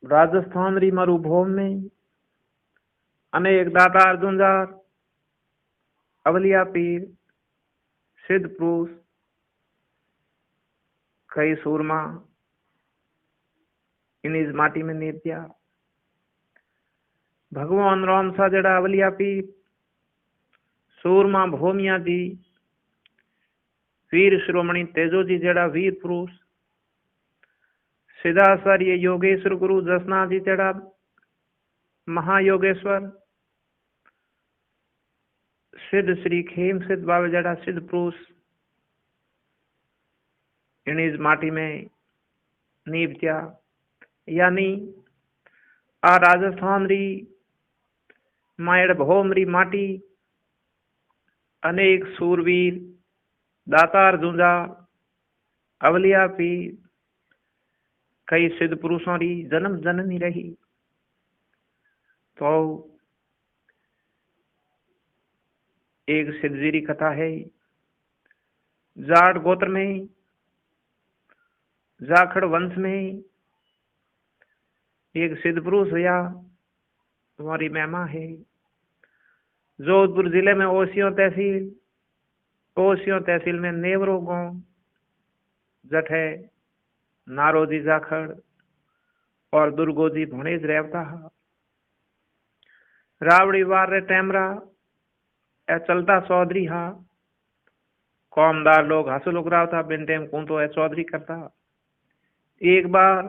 राजस्थान री मरुभूमि में अनेक दातार झुंझार अवलिया पीर सिद्ध पुरुष कई सूरमा इन्हीं माटी में नीप दिया। भगवान राम सा जड़ा अवलिया पीर सूरमा भूमिया जी वीर शिरोमणि तेजो जी जड़ा वीर पुरुष सिद्धाचार्य योगेश्वर गुरु जसना जी जड़ा महायोगेश्वर सिद्ध श्री खेम सिद्ध बाबा जड़ा सिद्ध पुरुष इन्हीं माटी में नीप दिया। यानी आ राजस्थान री मायड़ भौम री माटी अनेक सूरवीर दातार झुंझा अवलिया पीर कई सिद्ध पुरुषों री जन्म जननी रही। तो एक सिद्ध जी री कथा है। जाट गोत्र में जाखड़ वंश में एक सिद्ध पुरुष हुआ, तुम्हारी महिमा है। जोधपुर जिले में ओसियों तहसील में नेवरो गांव जट है नारोजी जाखड़ और दुर्गोजी भुणेज रहता है। रावड़ी वार रे टैमरा ए चलता चौधरी हा कौमदार लोग हंस लुकराव था बिन टेम कौन तो ए चौधरी करता। एक बार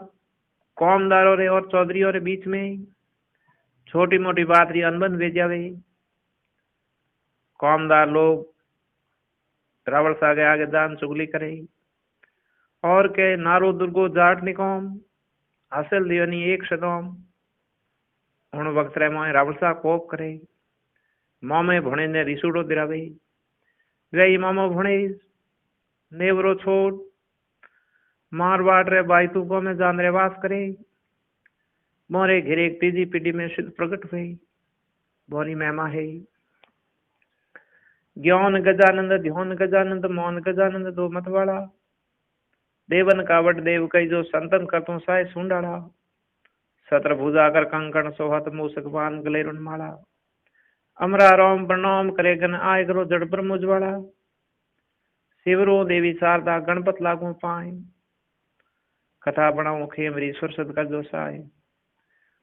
कौमदारों रे और चौधरीयों रे बीच में छोटी मोटी बात री अनबन वे जावे। कौमदार लोग रावण सा के आगे जान चुगली करे और के नारो दुर्गो जाट निकोम हासिल दियोनी एक सदोम उन वक्त रे मोए रावण सा कोप करे मोमे भुणे ने रिसुडो दिरावे वे मामो भुणे नेवरो छोड़ मारवाड़ रे बायतू को में जान रे वास करे मोरे घिरे एक तीजी पीढ़ी में सिद्ध प्रकट हुई बोनी महिमा है। ज्ञान गजानंद ध्यान गजानंद मौन गजानंद दो मतवाड़ा देवन कावट देव कई जो संतन करतों साय सुंडाड़ा सत्र भुजा कर कंकण सोहत मूसक पान गलेरुन माला अमरा राम प्रणाम करे गन आय करो जड़ पर मुजवाड़ा शिवरो देवी शारदा गणपत लागू पाए कथा बनाओ खेमरी सुरसद का जो साय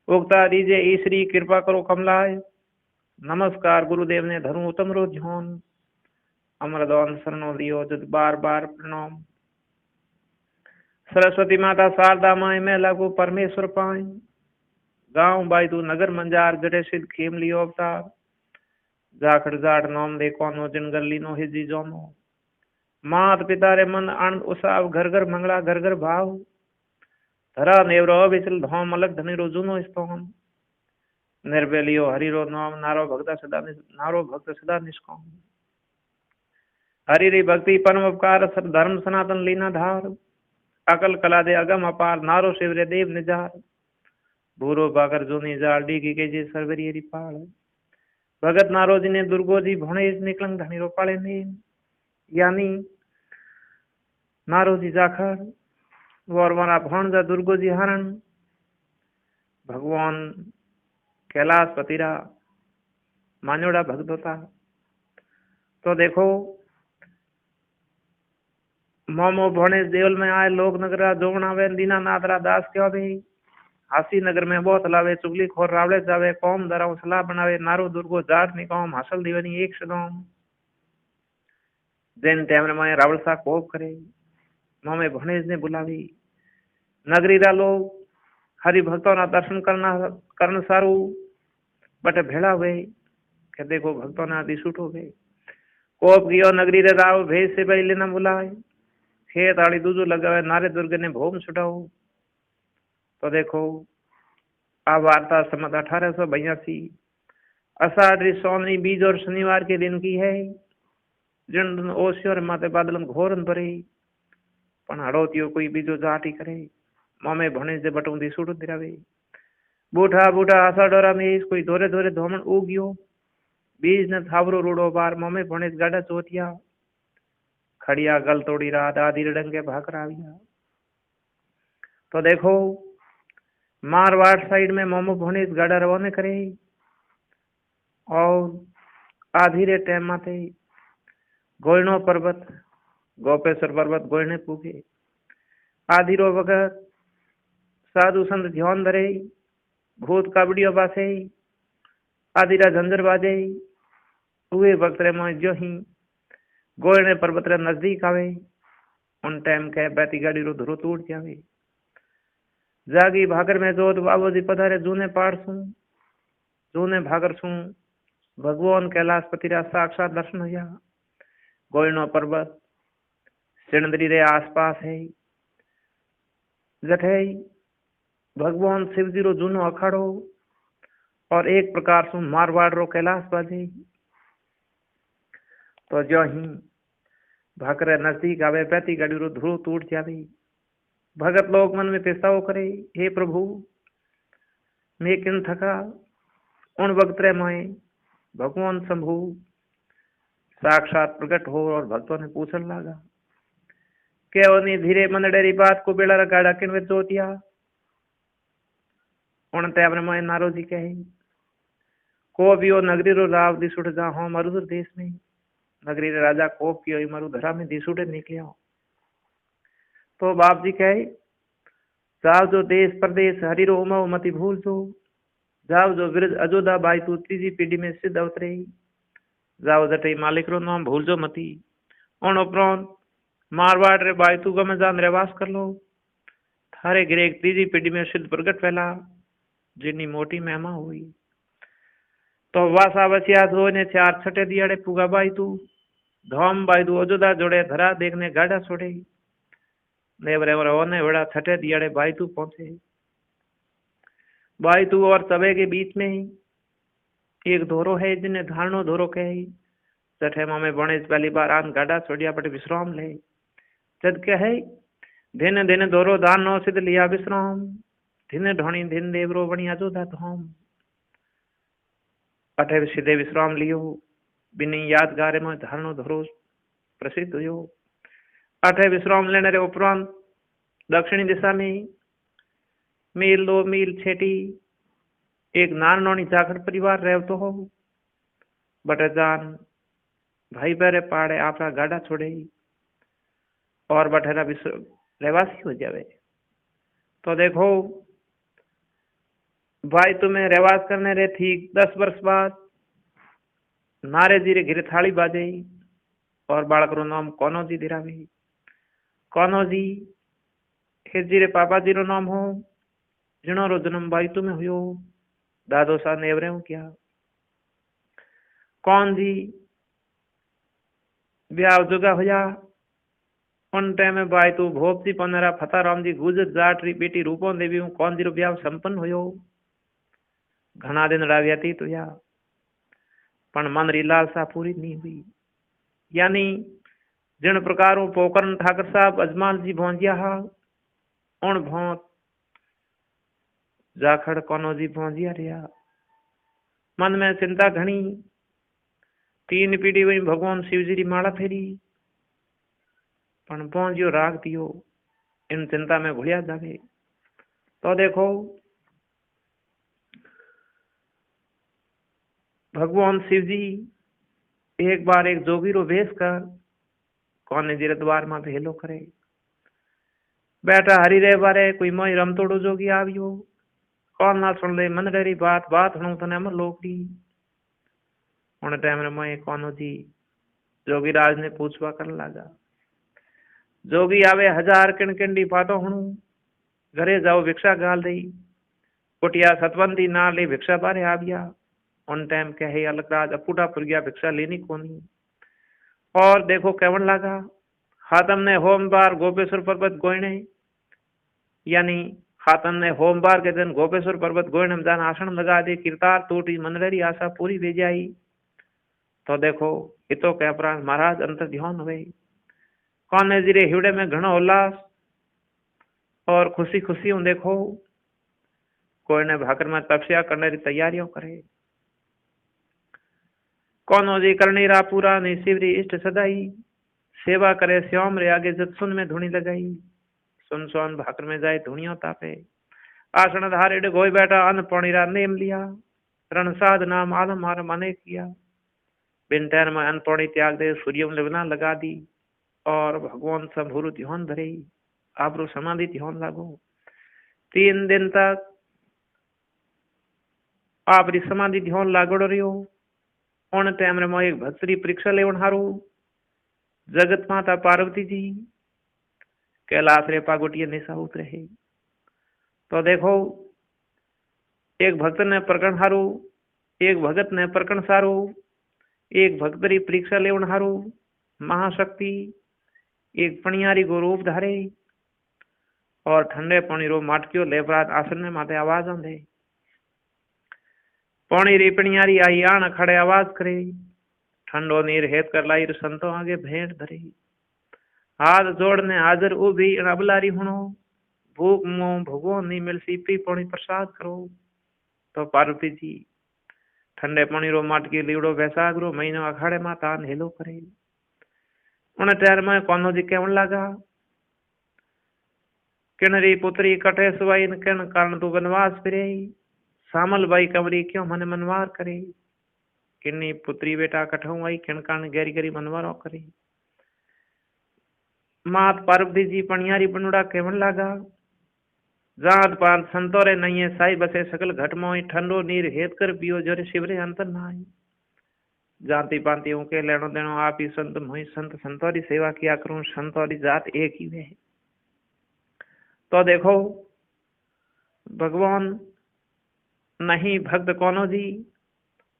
उगता दीजे ईश्वरी कृपा करो कमलाय नमस्कार गुरुदेव ने धरू उत्तम रो ध्यान अमरदान शरणो लियो जद बार बार प्रणाम सरस्वती माता शारदा माय में लागू परमेश्वर पाए गांव बायतू नगर मंजार जड़े सिद्ध खेम लियो अवतार जाखड़ जाट नोम दे कोनो जिन गली नो हिजी जोनो मात पिता रे मन आनंद उसाव घर घर मंगला घर घर भाव धरा नेवरो विचल धोम अलग धनी रोजुनो स्तोम निर्बेलियो हरिरो नाम नारो भक्त सदा निष्काम हरि री भक्ति परम उपकार सत धर्म सनातन लीना धार अकल कला दे अगम अपार नारो शिवरे देव निजार भूरो बागर जोनी जाल डी के जी सरवरी रिपाल भगत नारो जी ने दुर्गो जी भुणेज निकलंग धनी रोपाले ने यानी नारो जी जाखर और वरा भणजा दुर्गो जी हरण भगवान कैलाश पतिरा मान्योड़ा भक्त होता। तो देखो मोमो भोने देवल में आए लोग नगरा जोगना वे दीनानाथ रा दास क्यों भी हासी नगर में बहुत लावे चुगली खोर रावले जावे कौम दराव सलाह बनावे नारो दुर्गो जाट निकौम हासिल दीवनी एक सदोम दिन टाइम में रावल सा कोप करे मोमे भणेज ने बुलावी नगरी रा लोग हरि भक्तों ना दर्शन करना सारू बटे भेड़ा हुए के देखो भक्तों ना दिसूट हो गए कोप गियो नगरी रे राव भेज से पहले ना बुलाए खेत आड़ी दूजो लगावे नारे दुर्ग ने भोम छुटाओ। तो देखो आ वार्ता सम्मत 1882 अषाढ़ सोनी बीज और शनिवार के दिन की है जिन ओसियों माते बादल घोरन भरे पण हड़ोतियो कोई बीजो जाटी करे मोमे भणे जे बटू दी सुट दिरावे बूढ़ा बूढ़ा आशा डोरा में कोई धोरे धोरे धोमन उगियो बीज ने थावरो रूड़ो बार मोमे भणे गाड़ा चोतिया खड़िया गल तोड़ी रात आदि डंगे भाग राविया। तो देखो मारवाड़ साइड में मोमो भोनीस गाड़ा रवाने करे और आधी रे टाइम माथे गोयनो पर्वत गोपेश्वर पर्वत गोयने पूगे आधी रो वक्त साधु संत ध्यान धरे भूत काबड़ियों बासे आधी रा झंझर बाजे हुए वक्त रे मोय जो ही गोयने पर्वत रे नजदीक आवे उन टाइम के बैती गाड़ी रो धुरो टूट जावे जागी भागर में जोत बाबू जी पधारे जूने पाड़ सू जूने भागर सू भगवान कैलाश पति रा साक्षात दर्शन हुआ गोयनो पर्वत सिणदरी रे आसपास है जठे भगवान शिव जी रो जूनो अखाड़ो और एक प्रकार से मारवाड़ रो कैलाश बाजे तो जो ही भाकर नजदीक आवे बैती गाड़ी रो धुरो टूट जावे भगत लोग मन में पेशाओ करे हे प्रभु मैं किन थका उन वक्त रे मोए भगवान शंभु साक्षात प्रकट हो और भक्तों ने पूछन लगा के ओनी धीरे मन डेरी बात को बेड़ा गाड़ा किन वे जोतिया उन टाइम रे मोए नारो जी कहे को भी ओ नगरी रो राव दिसुट जा हो मरुद देश में नगरी रे राजा कोप कियो मरु धरा में दिसुटे निकलियो तो बाप जी कहे जाओ जो देश प्रदेश हरि रो उमा मति भूल जो जाओ जो विरज अजोधा बाई तू तीजी पीढ़ी में सिद्ध अवतरे जाओ जटे मालिक रो नाम भूल जो मती उन उपरांत मारवाड़ रे बाई तू गम जान रेवास कर लो थारे गिरे तीजी पीढ़ी में सिद्ध प्रगट फैला जिन्नी मोटी महिमा हुई तो वासा वसिया धो ने चार छठे दियाड़े पुगा बाई तू धोम बाई तू अजोधा जोड़े धरा देखने गाड़ा छोड़े नेवरे ओने बड़ा छठे दियाड़े बाई तू पहुंचे बाई तू और तवे के बीच में ही एक धोरो है जिन्हें धारणो धोरो कहे जठे मामे बणेज पहली बार आन गाड़ा छोड़िया पटे विश्राम ले जद कहे दिन दिन धोरो दान नो सिद्ध लिया विश्राम दिन ढोणी दिन देवरो बणी अजोधा धोम अठे सीधे विश्राम लियो बिनी यादगार में धारणो धोरो प्रसिद्ध हुयो अठे विश्राम लेने रे उपरांत दक्षिणी दिशा में मील 2 मील छेटी एक नान नोनी जाखड़ परिवार रहतो हो बटे जान भाई बेरे पाड़े आपरा गाड़ा छोड़े और बठेरा रहवासी हो जावे तो देखो भाई तुम्हें रहवास करने रे थी 10 वर्ष बाद नारे जी रे घिरे थाली बाजे और बालक रो नाम कोनो जी दिरावे कोनो जी हे जी रे पापा जी रो नाम हो जिनो रो जन्म भाई तुम्हें हुयो दादो सा नेवरे हूँ क्या कौन जी ब्याह जुगा हुआ उन टाइम में भाई तू भोप जी पनेरा फता राम जी गुजर जाट री बेटी रूपों देवी हूँ कौन जी रो ब्याह संपन्न हुयो घना दिन रा व्यतीत हुआ पण मन री लालसा पूरी नहीं हुई यानी जिन प्रकारों पोकरण ठाकर साहब अजमाल जी भोंजिया हा उन भोंत जाखड़ कोनो जी भोंजिया रिया मन में चिंता घनी 3 पीढ़ी वही भगवान शिव जी री माला फेरी पण भोंजियो राग दियो इन चिंता में भूलिया जावे तो देखो भगवान शिव जी एक बार एक जोगी रो भेष कर कौने जी द्वार में भेलो करे बेटा हरी रे बारे कोई मोई रमतोड़ो जोगी आवियो कौन ना सुन ले मन डरी बात बात हूं तने अमर लोकड़ी उन टाइम रे मोई कोनो जी जोगी राज ने पूछवा कर लगा जोगी आवे 1000 किणकिंडी पातो हूं घरे जाओ भिक्षा गाल दई कुटिया सतवंती ना ले भिक्षा बारे आविया उन टाइम कहे अलगराज अपूटा पुर गया भिक्षा लेनी कोनी और देखो केवन लगा हातम ने होम बार गोपेश्वर पर्वत गोयने यानी हातम ने होम बार के दिन गोपेश्वर पर्वत गोयने में जान आसन लगा दे कीर्तार टूटी मनरेरी आशा पूरी भेजाई तो देखो ये तो कह प्राण महाराज अंतर ध्यान हुए कौन है जीरे हिवड़े में घना उल्लास और खुशी खुशी हूं देखो कोई ने भाकर में तपस्या करने की तैयारियों करे कौनो जी करनी रा पूरा नहीं शिवरी इष्ट सदाई सेवा करे श्याम रे आगे जत सुन में धुनी लगाई सुन सोन भाकर में जाए धुनियों तापे आसन धारे डिगोई बैठा, अन्न पानी रा नेम लिया, रण साध नाम आलम हार मने किया। बिन टैन में अन्न पानी त्याग दे, सूर्य में लिवना लगा दी, और भगवान संभुरु ध्यान धरे, आपरो समाधि ध्यान लागो। 3 दिन तक आपरी समाधि ध्यान लागोड़ो रहो। उन टाइम रे मैं एक भक्तरी परीक्षा लेवन हारू जगत माता पार्वती जी कैलाश रे पागोटिया निशा उतरे। तो देखो, एक भक्त ने प्रकरण हारू, एक भगत ने प्रकरण सारू, एक भक्तरी परीक्षा लेवन हारू महाशक्ति एक पणियारी को रूप धारे, और ठंडे पानी रो माटकियो लेपरात आसन में माथे आवाज आंदे। पानी री पणियारी आई आण खड़े आवाज करे, ठंडो नीर हेत कर लाई संतों आगे भेंट धरे। हाथ जोड़ने हाजर उभी अबलारी हुणो, भूख मुंह भगवान नहीं मिलसी पी पानी प्रसाद करो। तो पार्वती जी ठंडे पानी रो माटकी लीवड़ो बैसाग रो महीनो अखाड़े माता हेलो करे। उन टायर में कौनो जी कहन लगा, किनरी पुत्री कटे सुवाई किन कारण तू वनवास फिरे, सामल बाई कंवरी क्यों मन मनवार करे। किन्नी पुत्री बेटा कठऊ आई किन कारण गहरी गहरी मनवारो करे। मात पार्वती जी पणियारी बनुड़ा कहन लगा, जात पात संतोरे नहीं है साई बसे सकल घट मोई, ठंडो नीर हेत कर पियो जरे शिवरे अंतर नाई। जाति पाति के लेनो देनो आप ही संत मोई, संत संतोरी सेवा किया करूं, संतोरी जात एक ही वे। तो देखो भगवान नहीं भक्त कोनो जी,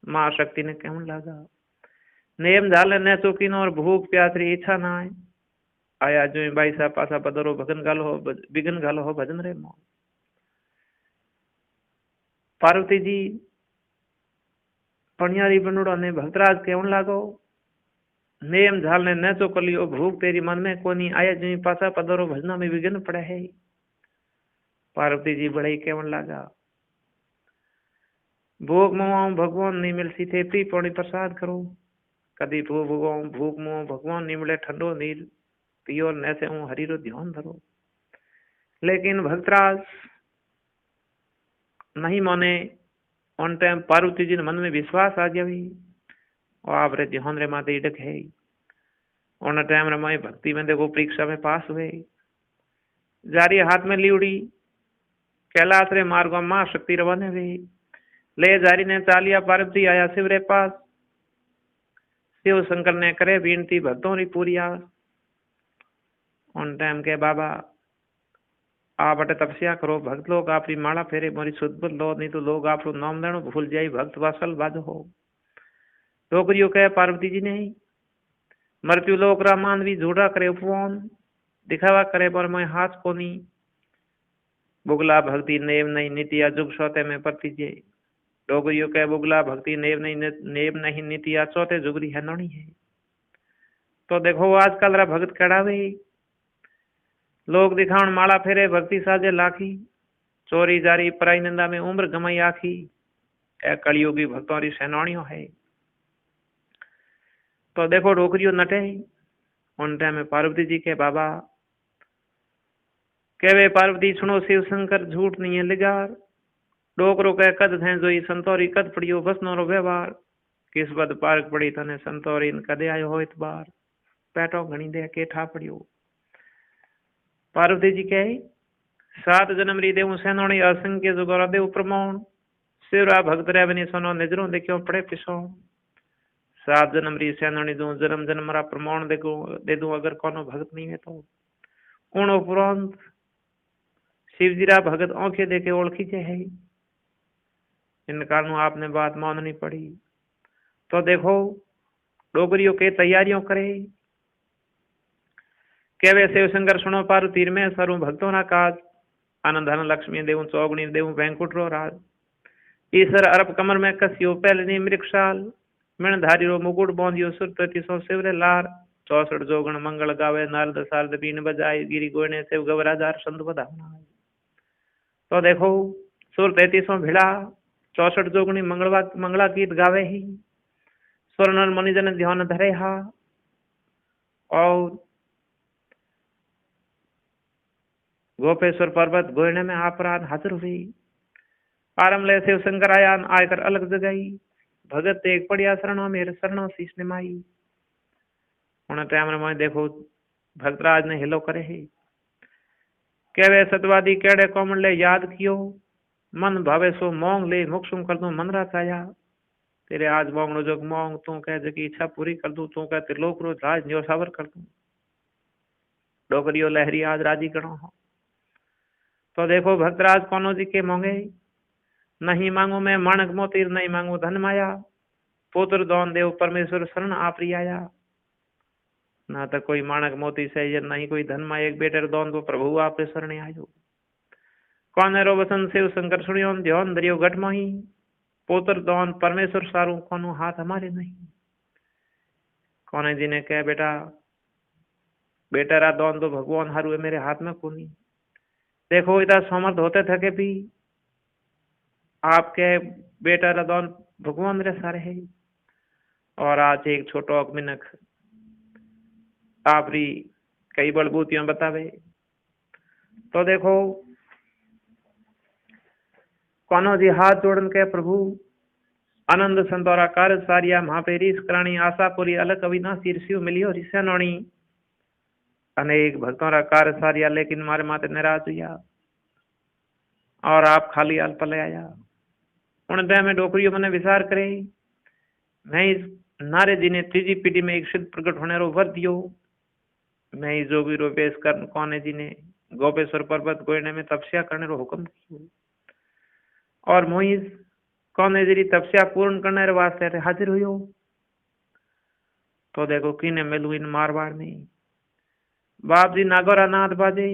माँ शक्ति ने कहन लगा, नेम झाले न चौकीनो और भूख प्यास री इच्छा ना आए, आया जो बाई सा पासा पदरो भगन गालो हो बिगन गालो हो भजन रे मो। पार्वती जी पणियारी बनुड़ा ने भक्तराज कहन लागो, नेम झालने न तो कलियो भूख तेरी मन में कोनी, आया जो पासा पदरो भजना में विघ्न पड़े है। पार्वती जी बड़े कहन लगा, भूख मुआ भगवान नहीं मिलसी थे पी पानी प्रसाद करो। कदी भूख मुआ भगवान नहीं मिले ठंडो नीर पियो न से हरि रो ध्यान धरो। लेकिन भक्तराज नहीं माने। उन टाइम पार्वती जी ने मन में विश्वास आ गया भी, और आप रे ध्यान रे माते इडक है। उन टाइम रे मैं भक्ति में देखो परीक्षा में पास हुए, जारी हाथ में लिउड़ी कैलाश रे मार्ग मां शक्ति रवाने वे ले जारी ने चालिया। पार्वती आया शिव रे पास, शिव शंकर ने करे विनती भक्तों री पूरी आस। उन टाइम के बाबा आप अटे तपस्या करो, भक्त लोग आपरी माला फेरे मोरी सुध लो, नहीं तो लोग आप नाम देनो भूल जाई, भक्त वासल बाज हो। टोकरियो कहे पार्वती जी ने, मृत्यु लोक रा मानवी झूठा करे उपवन, दिखावा करे पर मैं हाथ कोनी, बुगला भक्ति नेम नहीं नीतिया जुग सोते में पतिजे। डोगरियो कहे बुगला भक्ति नेम नहीं नीतिया चौथे जुगरी है नौनी है। तो देखो आजकल रा भगत कड़ावे, लोग दिखावन माला फेरे भक्ति साजे लाखी, चोरी जारी पराई निंदा में उम्र गमाई आखी। ए कलयुगी भक्तों री सेनानियों है। तो देखो डोकरियो नटे। उन टाइम में पार्वती जी के बाबा कहवे, पार्वती सुनो शिव शंकर झूठ नहीं है लिगार, डोकरो कह कद थे जोई संतोरी कद पड़ियो बस नो व्यवहार, किस बद पार्क पड़ी तने संतोरी इन कदे आयो हो इतबार, पैटो घणी दे के ठा पड़ियो। पार्वती जी कहे, 7 जन्म री देव सेनोणी असंख्य जुगोरा देव प्रमाण, शिवरा भक्त रे बनी सोनो निजरों देखियो पड़े पिसो। 7 जन्म री सेनोणी दू जन्म जन्म रा प्रमाण देखो दे दूं, अगर कोनो भक्त नहीं है तो। उन उपरांत शिवजी रा भगत आंखें देखे ओळखी जे है, इन कारण आपने बात माननी पड़ी। तो देखो डोगरियों के तैयारियों करे, केवे शिव शंकर सुनो पार्वती में सरू भक्तों ना काज, आनंद धन लक्ष्मी देव चौगणी देव बैंकुट रो राज, ईश्वर अरब कमर में कसियो पहलनी मृक्षाल, मिण धारी रो मुकुट बोंदियो सुर ततीसो शिवरे लार, 64 जोगण मंगल गावे नारद सारद बीन बजाई, गिरी गोने शिव गवराजार संत बधावना। तो देखो सुर 33 भिड़ा 64 जोगणी मंगला गीत गावे ही, स्वर नर मनिजन ध्यान धरे हा, और गोपेश्वर पर्वत गोयने में आपरान हाजिर हुई। आरम ले शिव शंकर आयान आयकर अलग जगाई। भगत एक पड़िया शरणों मेरे शरणों शीश निमाई। उन्हें टाइम में देखो भक्तराज ने हिलो करे ही। केवे सतवादी केड़े कोमल ले याद कियो। मन भावे सो मोंग ले मुक्षुम कर दूं मन रा छाया। तेरे आज मोंगनो जोग मोंग तू कह जगी इच्छा पूरी कर दूं। तू कह त्रिलोक रो राज न्योसावर कर दूं। डोगरियो लहरी आज राजी करो हो। तो देखो भक्तराज कोनो जी के मोंगे। नहीं मांगू मैं माणक मोतीर नहीं मांगू धन माया। पुत्र दोन देव परमेश्वर शरण आपरी आया। ना तो कोई माणक मोती से नहीं कोई धन माया। एक बेटर दोन तो प्रभु आपरे शरण आयो। कौन रो वसन शिव शंकर सुनियो ध्यान दरियो घट मोही। पुत्र दोन परमेश्वर सारू कोनो हाथ हमारे नहीं। कौन जी ने कह बेटा बेटा दोन तो भगवान हारू है मेरे हाथ में कोनी। देखो इतना समर्थ होते थे भी आपके बेटा दोन भगवान मेरे सारे है। और आज एक छोटो मिनख आपरी कई बलबूतियां बतावे। तो देखो कोनो जी हाथ जोड़न के प्रभु आनंद संतोरा कार्य सारिया महापेरीस कराणी आशापुरी अलग अविनाशी ऋषियों मिलियो ऋषि नौणी। अनेक भक्तों रा कार्य सारिया लेकिन मारे माते निराश हुआ। और आप खाली आल पले आया। उन दे में डोकरियो मने विचार करे। मैं इस नारे जी ने तीजी पीढ़ी में एक सिद्ध प्रकट होने रो वर दियो। मैं इस जोगी रो पेश कर कौने जी ने गोपेश्वर पर्वत गोयने में तपस्या करने रो हुक्म कियो। और मोहिस कौने जी तपस्या पूर्ण करने रे वास्ते हाजिर हुयो। तो देखो किने मिलू इन मारवाड़ में। बाप जी नागोरा नाथ बाजे।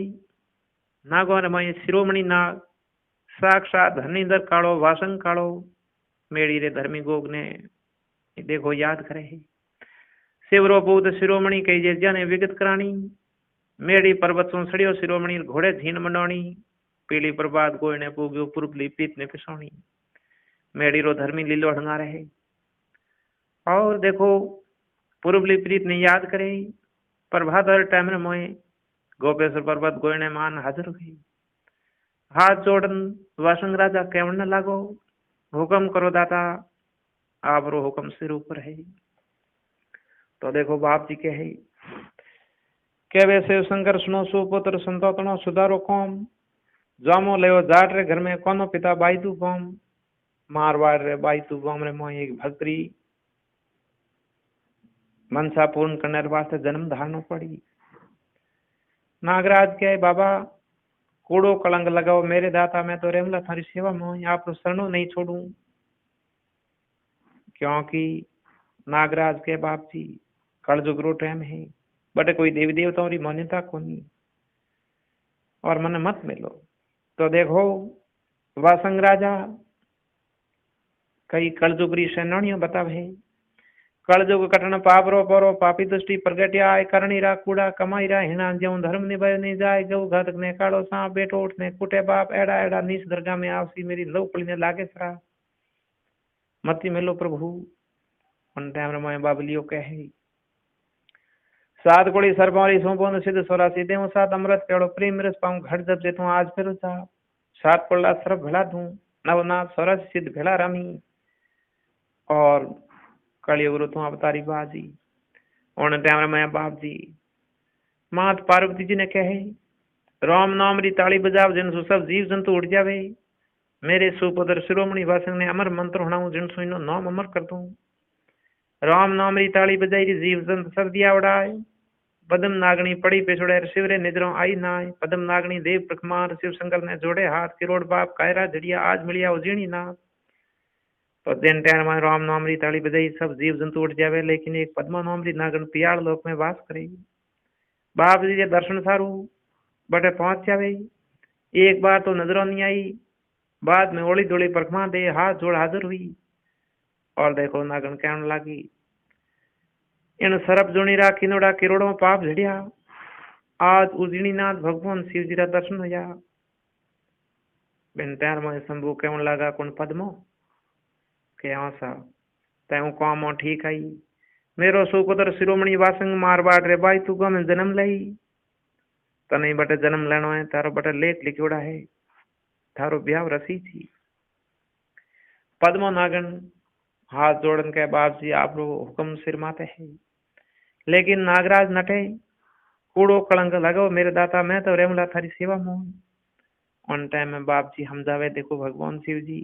नागोर में शिरोमणि नाग साक्षात धनीधर कालो वासंग कालो। मेड़ी रे धर्मी गोग ने देखो याद करे है। शिवरो पूत शिरोमणि कई जेजा ने विगत कराणी। मेड़ी पर्वत सो सड़ियो शिरोमणि घोड़े झीन मंडोणी। पीली प्रभात गोय ने पूग्यो पूर्व लिपित ने पिसोणी। मेड़ी रो धर्मी लीलो ढंगा रहे। और देखो पूर्व लिपित ने याद करे। प्रभात हर टाइम रे मोए गोपेश्वर पर्वत गोयने मान हाजिर हुई। हाथ जोड़न वासंग राजा केवण न लागो। हुक्म करो दाता आप रो हुक्म सिर ऊपर है। तो देखो बाप जी के है के वे शिव शंकर सुनो सुपुत्र संतोतनो सुधारो कौम। जामो ले जाट रे घर में कोनो पिता बाई तू कौम। मारवाड़ रे बाई तू कौम रे मोए एक भक्तरी मनसा पूर्ण करने वास्ते जन्म धारणो पड़ी। नागराज के बाबा कूड़ो कलंग लगाओ मेरे दाता मैं तो रेमला थारी सेवा में आप तो शरणों नहीं छोड़ू। क्योंकि नागराज के बाप जी कलजुग रो टाइम है। बटे कोई देवी देवताओं की मान्यता कोनी। और मन मत मिलो। तो देखो वासंग राजा कई कलजुगरी सेनानियों बतावे। कलजुग कटन पाप रो परो पापी दृष्टि प्रगट्या आय करणी रा कूड़ा कमाई रा हिना ज्यों धर्म निभाय नहीं जाए। गौ घातक ने कालो सांप बेटो उठने कुटे बाप एड़ा एड़ा नीच दरगाह में आवसी मेरी लव पड़ी ने लागे सरा। मती मिलो प्रभु उन टाइम रे बाबलियो कहे। सात कोड़ी सरपौरी सोपोन सिद्ध सोरा सीधे हूँ सात अमृत पेड़ो प्रेम रस पाऊं घट जब जे तू आज फिर सा। सात कोड़ा सरप भेड़ा दूं नवनाथ सोरा सिद्ध भेड़ा रामी। और कलियुग तू अवतारी बाजी। उन टाइम में बाप जी मात पार्वती जी ने कहे राम नाम री ताली बजाव जिन सु सब जीव जंतु उड़ जावे। मेरे सुपुत्र शिरोमणि वासंग ने अमर मंत्र होना जिन सु इनो नाम अमर कर दूं। राम नाम री ताली बजाई री जीव जंत सब दिया उड़ाए। पदम नागणी पड़ी पेछोड़े शिवरे निजरों आई नाय। पदम नागणी देव प्रखमार शिव शंकर ने जोड़े हाथ किरोड़ बाप कायरा जड़िया आज मिलिया उजीणी ना। तो दिन टाइम में राम नाम री ताली बजाई सब जीव जंतु उठ जावे। लेकिन एक पद्मा नाम री नागण पियाड़ लोक में वास करेगी। बाप जी के दर्शन सारू बटे पहुंच जावे। एक बार तो नजरों नहीं आई। बाद में ओली दोली परखमा दे हाथ जोड़ हाजिर हुई। और देखो नागण कहने लगी इन सरप जोनी रा किनोड़ा किरोड़ों पाप झड़िया। आज उजनी नाथ भगवान शिव जी रा दर्शन होया। बिन त्यार में शंभु कहने लगा कौन पद्मो के सा तैं काम ठीक आई। मेरो सुपुत्र शिरोमणि वासंग मारवाड़ रे बाई तू गम जन्म लई। तने बटे जन्म लेनो है, तारो बटे लेख लिखोड़ा है, थारो ब्याह रसी थी। पद्मो नागन हाथ जोड़न के बाप जी आप लोग हुक्म सिर माते है। लेकिन नागराज नटे कूड़ो कलंक लगो मेरे दाता, मैं तो रेमला थारी सेवा मोहन। उन टाइम में बाप जी हम जावे देखो भगवान शिव जी,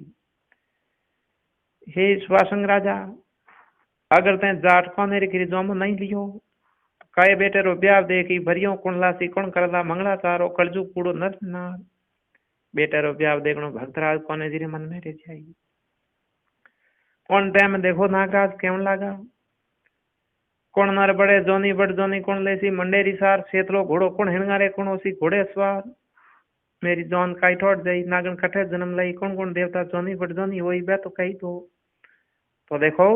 हे सुवासंग राजा, अगर तै जाट को ने गिरी जोम नहीं लियो, काये बेटे रो ब्याह देखी भरियो कुंडला सी कौन करला मंगला तारो कलजू कूड़ो नर नार। बेटे रो ब्याह देखनो भक्तराज कोने जी मन में रह जाई। उन टाइम देखो नागराज केवन लागा, कौन नर बड़े जोनी बड़ जोनी कौन लेसी मंडेरी सार सेतलो घोड़ो कौन हिणगारे कौन ओसी घोड़े सवार। मेरी जोन काई ठोट जाई नागन कठे जन्म लई, कौन कौन देवता जोनी बड़ जोनी होई बे तो कही तो देखो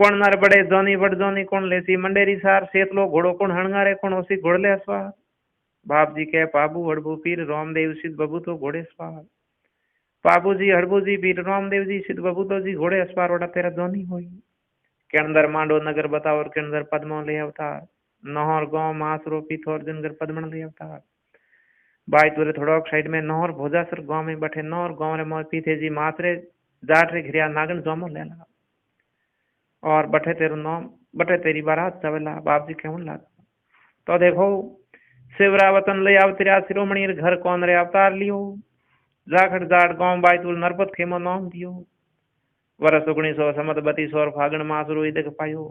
कौन नर बड़े जोनी बड़ जोनी कौन लेसी मंडेरी सार सेतलो घोड़ो कौन हणगारे कौन ओसी घोड़ले सवार। बाप जी के पाबू हड़बू पीर रामदेव सिद्ध बबू तो घोड़े सवार। बाबू जी हड़बू जी पीर रामदेव जी सिद्ध बबू तो जी घोड़े सवार ओडा तेरा जोनी होई। के अंदर मांडो नगर बताओ के अंदर पद्मो ले अवतार, नहर गांव मास रोपी थोर जनगर पद्मन ले अवतार। बाई तुरे थोड़ा साइड में नहर भोजासर गांव में बैठे नहर गांव रे मोर पीथे जी मास रे जाट रे घिरिया नागन जोमो लेला, और बठे तेरो नाम बठे तेरी बारात चवेला। बाप जी केवन लागा तो देखो शिवरावतन ले अवतरिया शिरोमणि घर कौन रे अवतार लियो, जाखड़ जाट गांव बाई तुल नरपत खेमो नाम दियो। वर्ष 1900 समत 32 और फागण मास रोई देख पायो,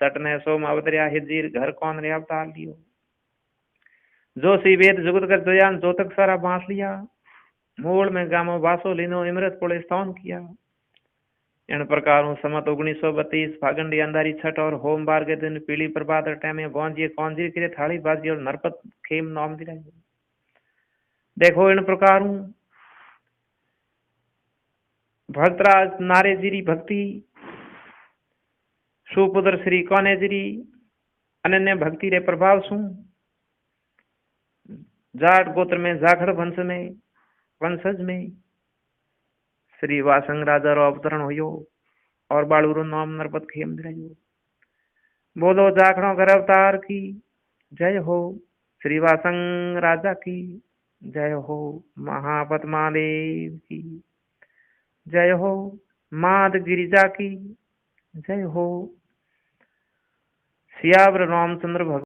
सटने सोम अवतरिया हिजीर घर कौन रे अवतार लियो। जो सी वेद जुगत कर जोयान जो तक सारा बांस लिया, मूल में गामो बासो लीनो इमरत पुले स्थान किया। इन प्रकार समत 1932 फागण डी अंधारी छठ और होम बार के दिन पीली प्रभात टाइम में गौंजिए कौंजी के थाली बाजी और नरपत खेम नाम दिलाए। देखो इन प्रकार भक्तराज नारेजिरी भक्ति सुपुत्र श्री कौनेजिरी अनन्य भक्ति रे प्रभाव सु जाट गोत्र में जाखड़ वंशज में श्री वासंग राजा रो अवतरण होयो और बालूरो नाम नरपत खेम दिलायो। बोलो जाखड़ों घर अवतार की जय हो, श्री वासंग राजा की जय हो, महापद्मादेव की जय हो, माद गिरिजा की जय हो, सियावर रामचंद्र भगवान